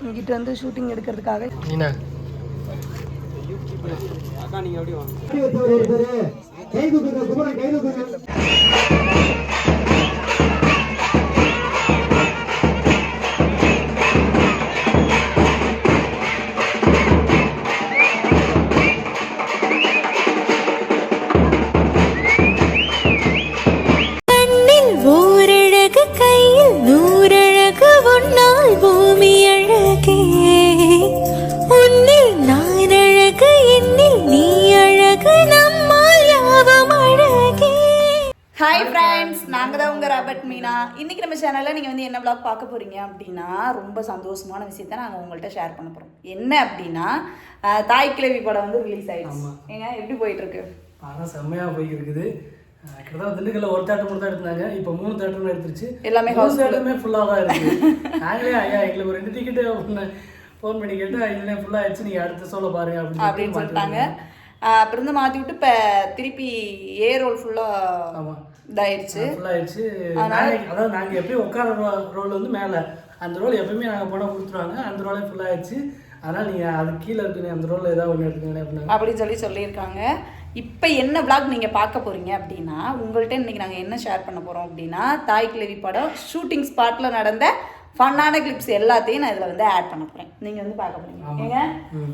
இங்கிட்ட வந்து ஷூட்டிங் எடுக்கிறதுக்காக அக்கா நீங்க எப்படி வாங்க ஹாய் ஃப்ரெண்ட்ஸ், நாங்கள் தான் உங்கள் ராபர்ட் மீனா. இன்றைக்கி நம்ம சேனலில் நீங்கள் வந்து என்ன vlog பார்க்க போகிறீங்க அப்படின்னா ரொம்ப சந்தோஷமான விஷயத்த நாங்கள் உங்கள்கிட்ட ஷேர் பண்ண போகிறோம். என்ன அப்படின்னா தாய் கிழவி படம் வந்து ரிலீஸ் ஆகிடுச்சு. ஏங்க எப்படி போயிட்டுருக்கு? படம் செம்மையாக போய்க்கிருக்குது. கிட்டத்தட்ட திண்டுக்கல்ல ஒரு தேட்டர் மட்டும் தான் எடுத்தாங்க, இப்போ 3 தேட்டரும் எடுத்துருச்சு. எல்லாமே ஹவுஸ் தேட்டருமே ஃபுல்லாக தான் இருக்குது. நாங்களே ஐயா எங்களுக்கு ஒரு 2 டிக்கெட்டு ஒன்று ஃபோன் பண்ணி கேட்டு இல்லை ஃபுல்லாக ஆயிடுச்சு, நீங்கள் அடுத்த ஷோவில் பாருங்க அப்படின்னு சொல்லிட்டாங்க. அப்புறம் வந்து மாற்றி விட்டு இப்போ திருப்பி ஏ ரோல் ஃபுல்லாக இதாகிடுச்சு. ஃபுல்லாகிடுச்சு. அதாவது நாங்கள் எப்பயும் உட்கார ரோல் வந்து மேலே, அந்த ரோல் எப்பயுமே நாங்கள் படம் கொடுத்துருவாங்க, அந்த ரோலே ஃபுல்லாகிடுச்சு. அதனால் நீங்கள் அது கீழே இருக்குங்க, அந்த ரோலில் ஏதாவது ஒன்று எடுத்துக்கணும் அப்படின்னு சொல்லியிருக்காங்க. இப்போ என்ன விளாக் நீங்கள் பார்க்க போகிறீங்க அப்படின்னா, உங்கள்கிட்ட இன்றைக்கி நாங்கள் என்ன ஷேர் பண்ண போகிறோம் அப்படின்னா, தாய் கிழவி படம் ஷூட்டிங் ஸ்பாட்டில் நடந்த ஃபன்னான கிளிப்ஸ் எல்லாத்தையும் நான் இதில் வந்து ஆட் பண்ண போகிறேன். நீங்கள் வந்து பார்க்க போகிறீங்க. ஏங்க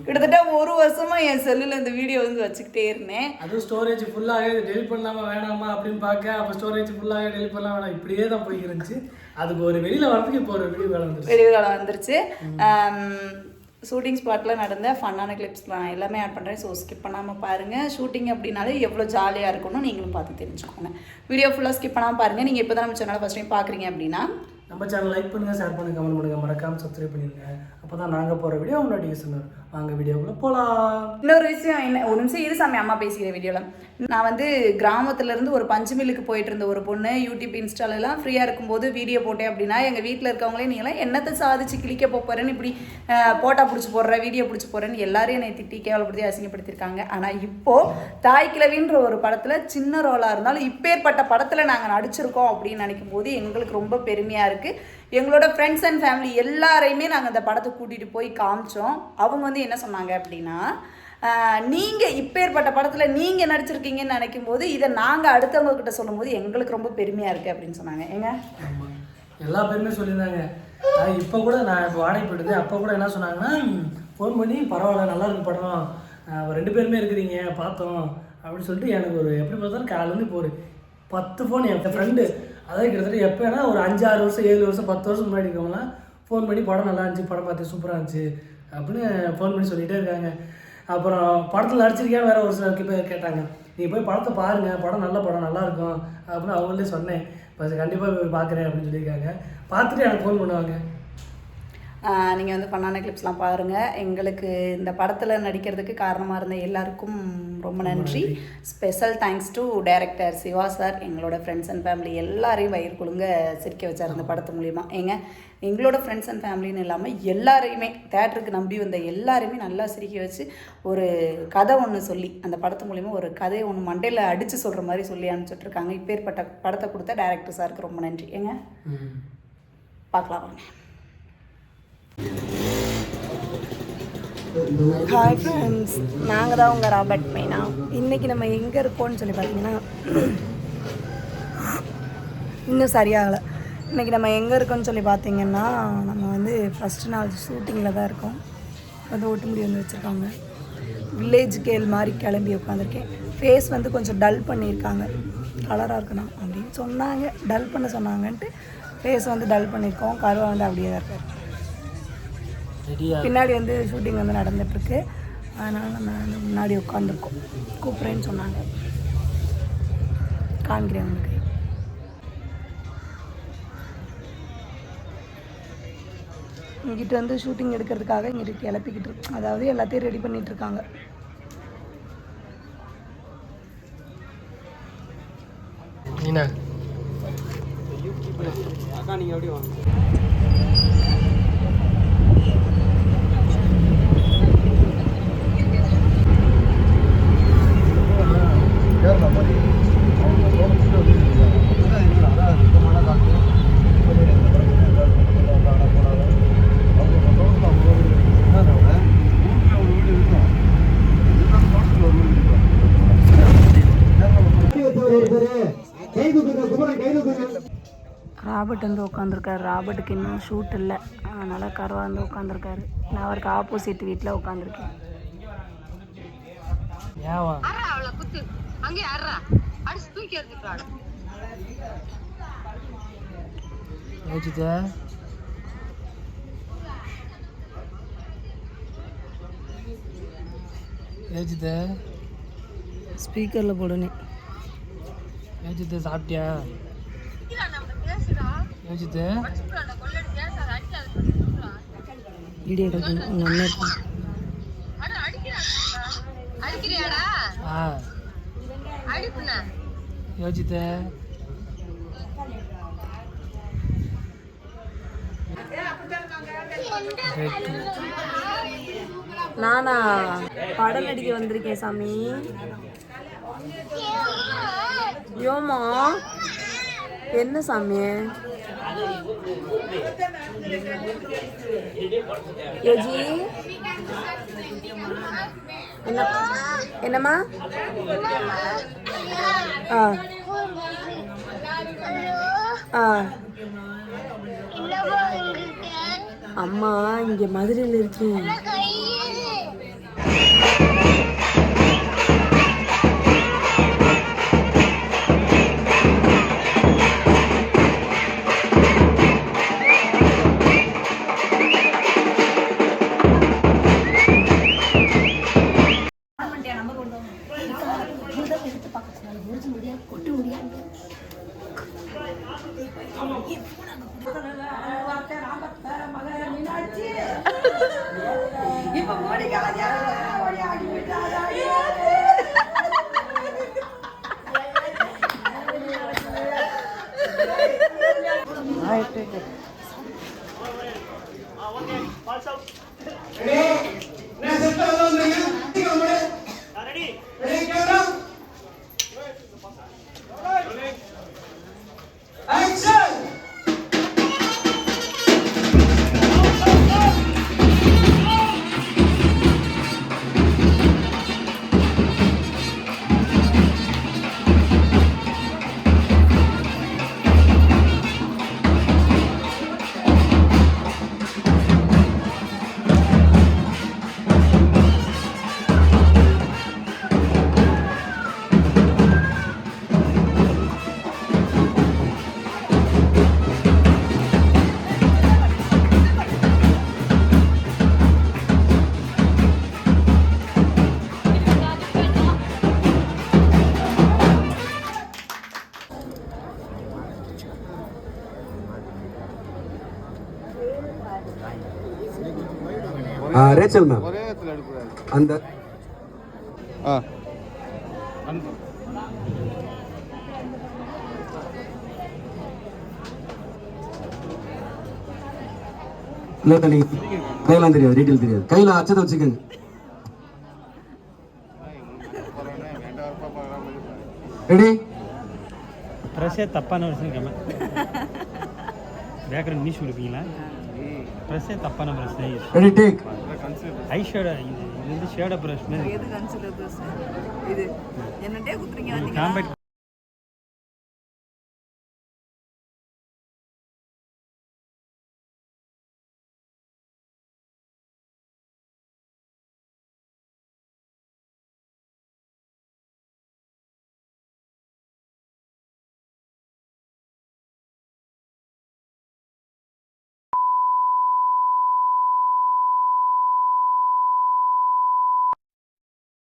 கிட்டத்தட்ட 1 வருஷமாக என் செல்லில் இந்த வீடியோ வந்து வச்சுக்கிட்டே இருந்தேன். அதுவும் ஸ்டோரேஜ் ஃபுல்லாக டெலிட் பண்ணலாமா வேணாமா அப்படின்னு பார்க்க, அப்போ ஸ்டோரேஜ் ஃபுல்லாக டெலிட் பண்ணலாம் வேணாம் இப்படியே தான் போய்க்கிருந்துச்சு. அதுக்கு ஒரு வெளியில் வரதுக்கு இப்போ ஒரு விடிவு காலம் வந்துருச்சு. ஷூட்டிங் ஸ்பாட்டில் நடந்த ஃபன்னான கிளிப்ஸ் நான் எல்லாமே ஆட் பண்ணுறேன். ஸோ ஸ்கிப் பண்ணாமல் பாருங்கள். ஷூட்டிங் அப்படின்னாலே எவ்வளோ ஜாலியாக இருக்கணும் நீங்களும் பார்த்து தெரிஞ்சுக்கோங்க. வீடியோ ஃபுல்லாக ஸ்கிப் பண்ணாமல் பாருங்கள். நீங்கள் இப்போ தான் நம்ம சேனலை ஃபஸ்ட் டைம் பார்க்குறீங்க அப்படின்னா நம்ம சேனல் லைக் பண்ணுங்கள், ஷேர் பண்ணுங்கள், கமெண்ட் பண்ணுங்கள், மறக்காமல் சப்ஸ்கிரைப் பண்ணிடுங்க. அப்போ தான் நாங்கள் போகிற வீடியோ நோட்டிஃபிகேஷன் வரும். வாங்க வீடியோக்குள்ளே போகலாம். இன்னொரு விஷயம், என்ன ஒரு நிமிஷம் இரு சாமி, அம்மா பேசிக்கிற வீடியோவில் நான் வந்து கிராமத்துலேருந்து ஒரு பஞ்சு மில்லுக்கு போயிட்டு இருந்த ஒரு பொண்ணு யூடியூப் இன்ஸ்டாலெல்லாம் ஃப்ரீயாக இருக்கும்போது வீடியோ போட்டேன் அப்படின்னா எங்கள் வீட்டில் இருக்கவங்களே நீங்களாம் என்னத்தை சாதிச்சு கிளிக்க போகிறேன்னு இப்படி போட்டா பிடிச்சி போடுற வீடியோ பிடிச்சி போகிறேன்னு எல்லாரையும் என்னை திட்டி கேவலப்படுத்தி அசிங்கப்படுத்தியிருக்காங்க. ஆனால் இப்போது தாய் கிழவின்ற ஒரு படத்தில் சின்ன ரோலாக இருந்தாலும் இப்பேற்பட்ட படத்தில் நாங்கள் நடிச்சிருக்கோம் அப்படின்னு நினைக்கும் போது எங்களுக்கு ரொம்ப பெருமையாக இருக்குது. எங்களோட ஃப்ரெண்ட்ஸ் அண்ட் ஃபேமிலி எல்லாரையுமே நாங்கள் அந்த படத்தை கூட்டிகிட்டு போய் காமிச்சோம். அவங்க வந்து என்ன சொன்னாங்க அப்படின்னா, நீங்கள் இப்பேற்பட்ட படத்தில் நீங்கள் நடிச்சிருக்கீங்கன்னு நினைக்கும் போது இதை நாங்கள் அடுத்தவங்கக்கிட்ட சொல்லும் போது எங்களுக்கு ரொம்ப பெருமையாக இருக்குது அப்படின்னு சொன்னாங்க. ஏங்க எல்லா பேருமே சொல்லியிருந்தாங்க. இப்போ கூட நான் இப்போ வாடகை போயிட்டு அப்போ கூட என்ன சொன்னாங்கன்னா, ஃபோன் பண்ணி பரவாயில்ல நல்லா இருக்கு படம், 2 பேருமே இருக்கிறீங்க பார்த்தோம் அப்படின்னு சொல்லிட்டு எனக்கு ஒரு எப்படி பார்த்தாலும் காலேருந்து இப்போ ஒரு 10 ஃபோன் என் ஃப்ரெண்டு, அதாவது கிட்டத்தட்ட எப்போனா ஒரு 5-6 வருஷம் 7 வருஷம் 10 வருஷம் முன்னாடி இருக்கவங்களாம் ஃபோன் பண்ணி படம் நல்லா இருந்துச்சு, படம் பார்த்து சூப்பராக இருந்துச்சு அப்படின்னு ஃபோன் பண்ணி சொல்லிகிட்டே இருக்காங்க. அப்புறம் படத்தில் நடிச்சிருக்கேன் வேறு ஒரு சில பேர் கேட்டாங்க, நீங்கள் போய் படத்தை பாருங்கள், படம் நல்ல படம் நல்லாயிருக்கும் அப்படின்னு அவங்களே சொன்னேன். இப்போ கண்டிப்பாக போய் பார்க்குறேன் அப்படின்னு சொல்லியிருக்காங்க. பார்த்துட்டு எனக்கு ஃபோன் பண்ணுவாங்க. நீங்கள் வந்து ஃபன்னான கிளிப்ஸ்லாம் பாருங்கள். எங்களுக்கு இந்த படத்தில் நடிக்கிறதுக்கு காரணமாக இருந்த எல்லாருக்கும் ரொம்ப நன்றி. Special thanks to director Siva sir. எங்களோட ஃப்ரெண்ட்ஸ் அண்ட் ஃபேமிலி எல்லாரையும் வயிறு குழுங்க சிரிக்க வச்சார் இந்த படத்து மூலிமா. எங்களோட ஃப்ரெண்ட்ஸ் அண்ட் ஃபேமிலின்னு இல்லாமல் எல்லாரையுமே தேட்டருக்கு நம்பி வந்த எல்லாரையுமே நல்லா சிரிக்க வச்சு ஒரு கதை ஒன்று சொல்லி அந்த படத்து மூலிமா ஒரு கதையை ஒன்று மண்டையில் அடித்து சொல்கிற மாதிரி சொல்லி அனுப்பிச்சுட்ருக்காங்க. இப்பேற்பட்ட படத்தை கொடுத்த டைரக்டர் சாருக்கு ரொம்ப நன்றி. பார்க்கலாம் வாங்க. ஹாய் ஃப்ரெண்ட்ஸ், நாங்கள் தான் உங்கள் ராபர்ட் மீனா. இன்றைக்கி நம்ம எங்கே இருக்கோம்னு சொல்லி பார்த்தீங்கன்னா இன்னும் சரியாகலை. இன்றைக்கி நம்ம எங்கே இருக்கோம்னு சொல்லி பார்த்தீங்கன்னா நம்ம வந்து ஃபஸ்ட்டு நாள் ஷூட்டிங்கில் தான் இருக்கோம். வந்து ஓட்டு முடி வந்து வச்சுருக்காங்க. வில்லேஜ் கேர்ள் மாதிரி கிளம்பி உட்காந்துருக்கேன். ஃபேஸ் வந்து கொஞ்சம் டல் பண்ணியிருக்காங்க, கலராக இருக்கணும் அப்படின்னு சொன்னாங்க. டல் பண்ண சொன்னாங்கன்ட்டு ஃபேஸ் வந்து டல் பண்ணியிருக்கோம். கருவா வந்து அப்படியே தான் இருக்கார். பின்னாடி வந்து ஷூட்டிங் வந்து நடந்துகிட்ருக்கு. அதனால் நம்ம வந்து முன்னாடி உட்காந்துருக்கோம். கூப்பிட்றேன்னு சொன்னாங்க, காண்கிறேன் உங்களுக்கு. இங்கிட்ட வந்து ஷூட்டிங் எடுக்கிறதுக்காக இங்கிட்ட கிளப்பிக்கிட்டு இருக்கு, அதாவது எல்லாத்தையும் ரெடி பண்ணிகிட்ருக்காங்க. அக்கா நீங்கள் எப்படி வாங்க ராபர்ட் வந்து உட்காந்துருக்காரு. ராபர்ட்டுக்கு இன்னும் ஷூட் இல்லை, அதனால் கருவா வந்து உட்காந்துருக்காரு. நான் அவருக்கு ஆப்போசிட் வீட்டில் உட்காந்துருக்கேன். ஏவா யோசித்த யோசித்த ஸ்பீக்கரில் போடுனே. யோசித்த சாப்பிட்டியா? யோசித்த வீடியோ உங்கள் அண்ணன் ஆ யோசித்த நானா படம் நடிக்க வந்திருக்கேன் சாமி. யோமா என்ன சாமி? யோஜி என்ன என்னம்மா? ஆ ஆ அம்மா இங்கே மதுரையில் இருக்கேன். ரேச்சல் மேம் அந்த இல்லை தனி கையெல்லாம் தெரியாது, டீட்டெயில் தெரியாது. கையில் அச்சதை வச்சுக்கோங்க. ரெடி? ப்ரெஸ்ஸே தப்பான பிரச்சனை பேக்ரவுண்ட் நியூஸ் கொடுப்பீங்களா? ப்ரெஸ்ஸே தப்பான பிரச்சனை. Ready take. ஐ ஷேடோ இது வந்து ஷேடோ ப்ரஷ் மாதிரி. எது கன்சிலர் ப்ரஷ் இது? என்னட்டே குத்துறீங்க? காம்பேக்ட்